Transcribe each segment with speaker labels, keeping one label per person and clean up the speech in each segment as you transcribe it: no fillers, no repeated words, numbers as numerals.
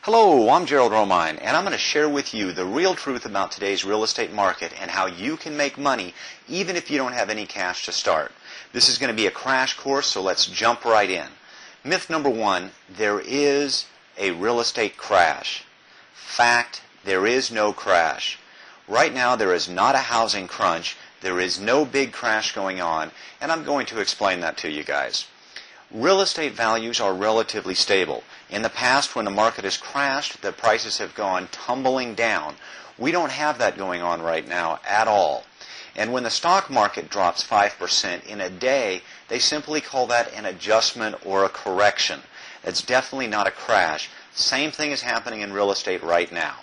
Speaker 1: Hello, I'm Gerald Romine, and I'm going to share with you the real truth about today's real estate market and how you can make money even if you don't have any cash to start. This is going to be a crash course, so let's jump right in. Myth number one, there is a real estate crash. Fact, there is no crash. Right now there is not a housing crunch, there is no big crash going on, and I'm going to explain that to you guys. Real estate values are relatively stable. In the past, when the market has crashed, the prices have gone tumbling down. We don't have that going on right now at all. And when the stock market drops 5% in a day, they simply call that an adjustment or a correction. It's definitely not a crash. Same thing is happening in real estate right now.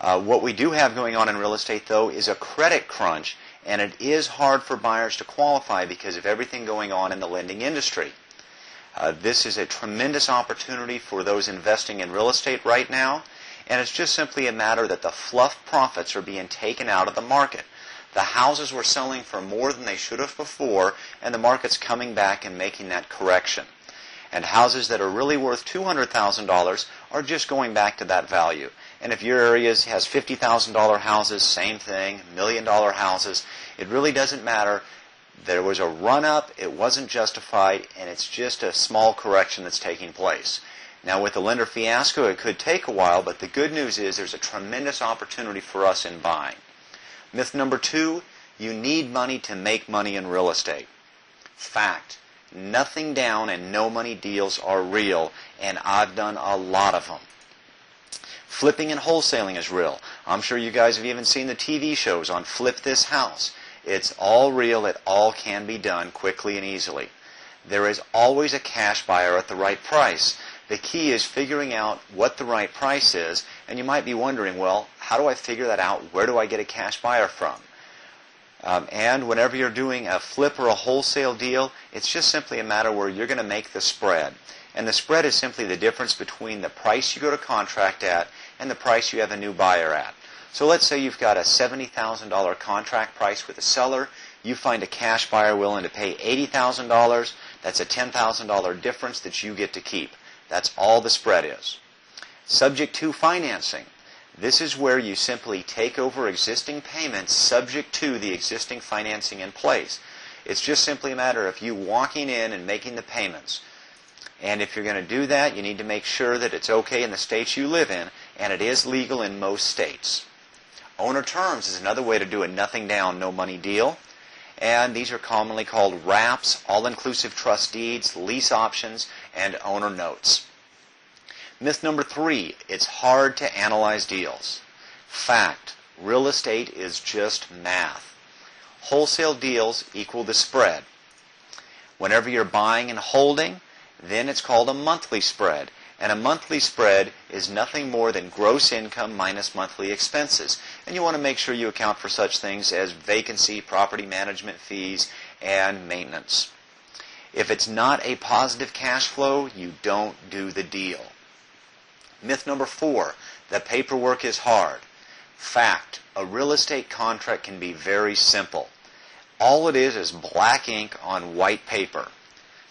Speaker 1: What we do have going on in real estate, though, is a credit crunch, and it is hard for buyers to qualify because of everything going on in the lending industry. This is a tremendous opportunity for those investing in real estate right now, and it's just simply a matter that the fluff profits are being taken out of the market. The houses were selling for more than they should have before, and the market's coming back and making that correction. And houses that are really worth $200,000 are just going back to that value. And if your area has $50,000 houses, same thing, $1 million houses, it really doesn't matter. There was a run-up, it wasn't justified, and it's just a small correction that's taking place. Now with the lender fiasco, it could take a while, but the good news is there's a tremendous opportunity for us in buying. Myth number two, you need money to make money in real estate. Fact, nothing down and no money deals are real, and I've done a lot of them. Flipping and wholesaling is real. I'm sure you guys have even seen the TV shows on Flip This House. It's all real. It all can be done quickly and easily. There is always a cash buyer at the right price. The key is figuring out what the right price is, and you might be wondering, well, how do I figure that out? Where do I get a cash buyer from? And whenever you're doing a flip or a wholesale deal, it's just simply a matter where you're going to make the spread. And the spread is simply the difference between the price you go to contract at and the price you have a new buyer at. So let's say you've got a $70,000 contract price with a seller. You find a cash buyer willing to pay $80,000. That's a $10,000 difference that you get to keep. That's all the spread is. Subject to financing. This is where you simply take over existing payments subject to the existing financing in place. It's just simply a matter of you walking in and making the payments. And if you're going to do that, you need to make sure that it's okay in the states you live in, and it is legal in most states. Owner terms is another way to do a nothing down, no money deal. And these are commonly called wraps, all-inclusive trust deeds, lease options, and owner notes. Myth number three, it's hard to analyze deals. Fact, real estate is just math. Wholesale deals equal the spread. Whenever you're buying and holding, then it's called a monthly spread. And a monthly spread is nothing more than gross income minus monthly expenses. And you want to make sure you account for such things as vacancy, property management fees, and maintenance. If it's not a positive cash flow, you don't do the deal. Myth number four, the paperwork is hard. Fact, a real estate contract can be very simple. All it is black ink on white paper.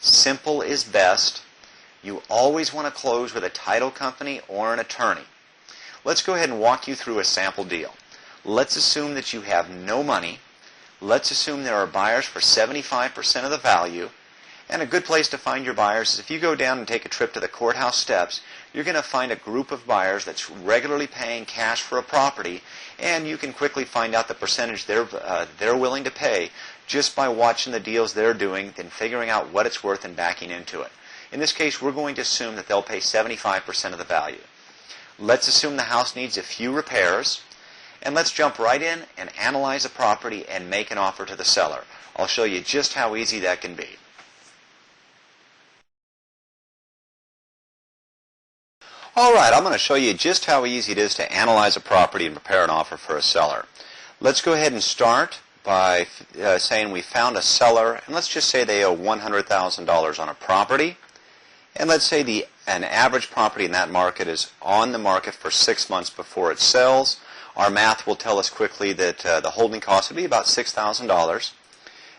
Speaker 1: Simple is best. You always want to close with a title company or an attorney. Let's go ahead and walk you through a sample deal. Let's assume that you have no money. Let's assume there are buyers for 75% of the value. And a good place to find your buyers is if you go down and take a trip to the courthouse steps, you're going to find a group of buyers that's regularly paying cash for a property, and you can quickly find out the percentage they're willing to pay just by watching the deals they're doing and figuring out what it's worth and backing into it. In this case, we're going to assume that they'll pay 75% of the value. Let's assume the house needs a few repairs, and let's jump right in and analyze the property and make an offer to the seller. I'll show you just how easy that can be. Alright, I'm going to show you just how easy it is to analyze a property and prepare an offer for a seller. Let's go ahead and start by saying we found a seller, and let's just say they owe $100,000 on a property. And let's say an average property in that market is on the market for 6 months before it sells. Our math will tell us quickly that the holding cost would be about $6,000.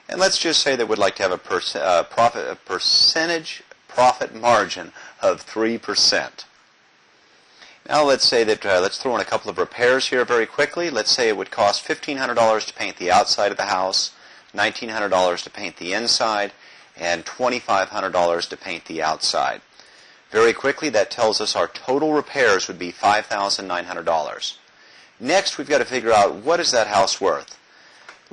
Speaker 1: And let's just say that we'd like to have a percentage profit margin of 3%. Now let's say that, let's throw in a couple of repairs here very quickly. Let's say it would cost $1,500 to paint the outside of the house, $1,900 to paint the inside, and $2,500 to paint the outside. Very quickly, that tells us our total repairs would be $5,900. Next, we've got to figure out what is that house worth.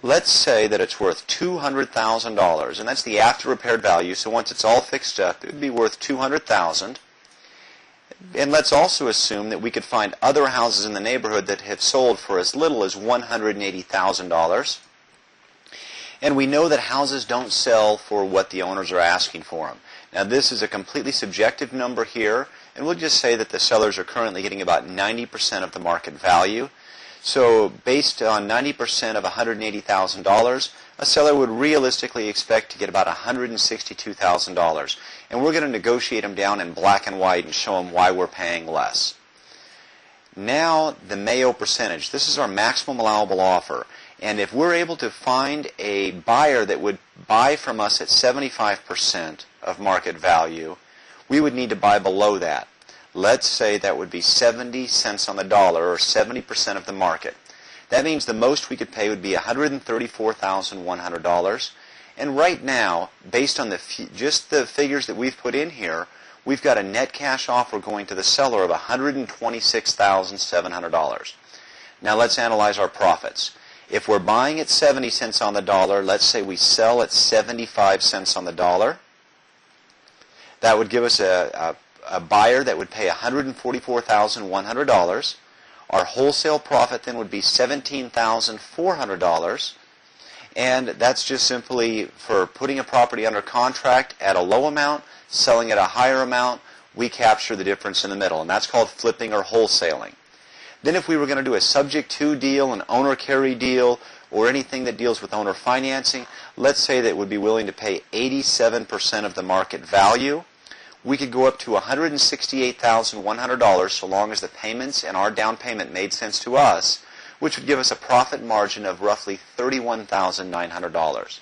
Speaker 1: Let's say that it's worth $200,000, and that's the after-repaired value, so once it's all fixed up, it would be worth $200,000. And let's also assume that we could find other houses in the neighborhood that have sold for as little as $180,000. And we know that houses don't sell for what the owners are asking for them. Now, this is a completely subjective number here, and we'll just say that the sellers are currently getting about 90% of the market value. So based on 90% of $180,000, a seller would realistically expect to get about $162,000. And we're going to negotiate them down in black and white and show them why we're paying less. Now, the Mayo percentage. This is our maximum allowable offer. And if we're able to find a buyer that would buy from us at 75% of market value, we would need to buy below that. Let's say that would be 70 cents on the dollar, or 70% of the market. That means the most we could pay would be $134,100. And right now, based on just the figures that we've put in here, we've got a net cash offer going to the seller of $126,700. Now let's analyze our profits. If we're buying at 70 cents on the dollar, let's say we sell at 75 cents on the dollar, that would give us a buyer that would pay $144,100. Our wholesale profit then would be $17,400. And that's just simply for putting a property under contract at a low amount, selling at a higher amount, we capture the difference in the middle. And that's called flipping or wholesaling. Then if we were going to do a subject-to deal, an owner-carry deal, or anything that deals with owner financing, let's say that would be willing to pay 87% of the market value. We could go up to $168,100 so long as the payments and our down payment made sense to us, which would give us a profit margin of roughly $31,900.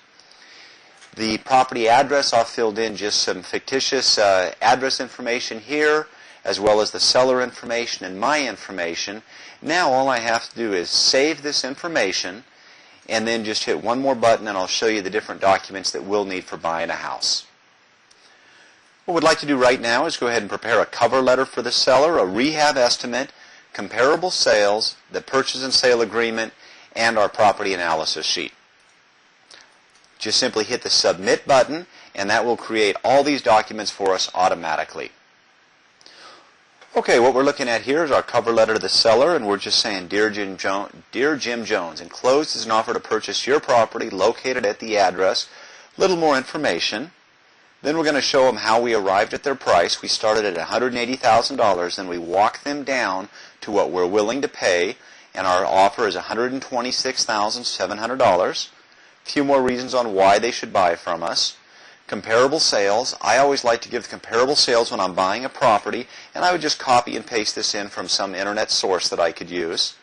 Speaker 1: The property address, I've filled in just some fictitious address information here, as well as the seller information and my information. Now all I have to do is save this information and then just hit one more button and I'll show you the different documents that we'll need for buying a house. What we'd like to do right now is go ahead and prepare a cover letter for the seller, a rehab estimate, comparable sales, the purchase and sale agreement, and our property analysis sheet. Just simply hit the submit button and that will create all these documents for us automatically. Okay, what we're looking at here is our cover letter to the seller, and we're just saying, Dear Jim Jones, enclosed is an offer to purchase your property located at the address. Little more information. Then we're going to show them how we arrived at their price. We started at $180,000, then we walk them down to what we're willing to pay, and our offer is $126,700. A few more reasons on why they should buy from us. Comparable sales. I always like to give comparable sales when I'm buying a property, and I would just copy and paste this in from some internet source that I could use.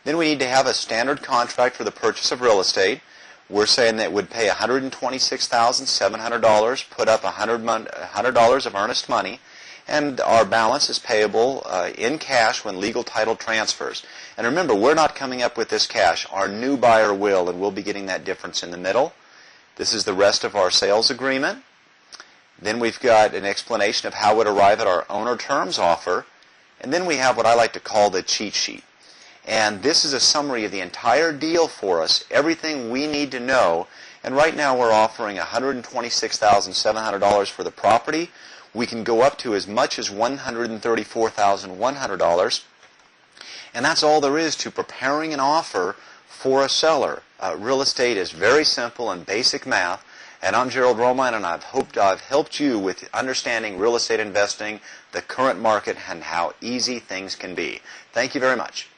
Speaker 1: Then we need to have a standard contract for the purchase of real estate. We're saying that would pay $126,700, put up $100 of earnest money, and our balance is payable in cash when legal title transfers. And remember, we're not coming up with this cash. Our new buyer will, and we'll be getting that difference in the middle. This is the rest of our sales agreement. Then we've got an explanation of how it arrive at our owner terms offer. And then we have what I like to call the cheat sheet. And this is a summary of the entire deal for us, everything we need to know. And right now we're offering $126,700 for the property. We can go up to as much as $134,100. And that's all there is to preparing an offer for a seller. Real estate is very simple and basic math. And I'm Gerald Romine, and I've hoped I've helped you with understanding real estate investing, the current market, and how easy things can be. Thank you very much.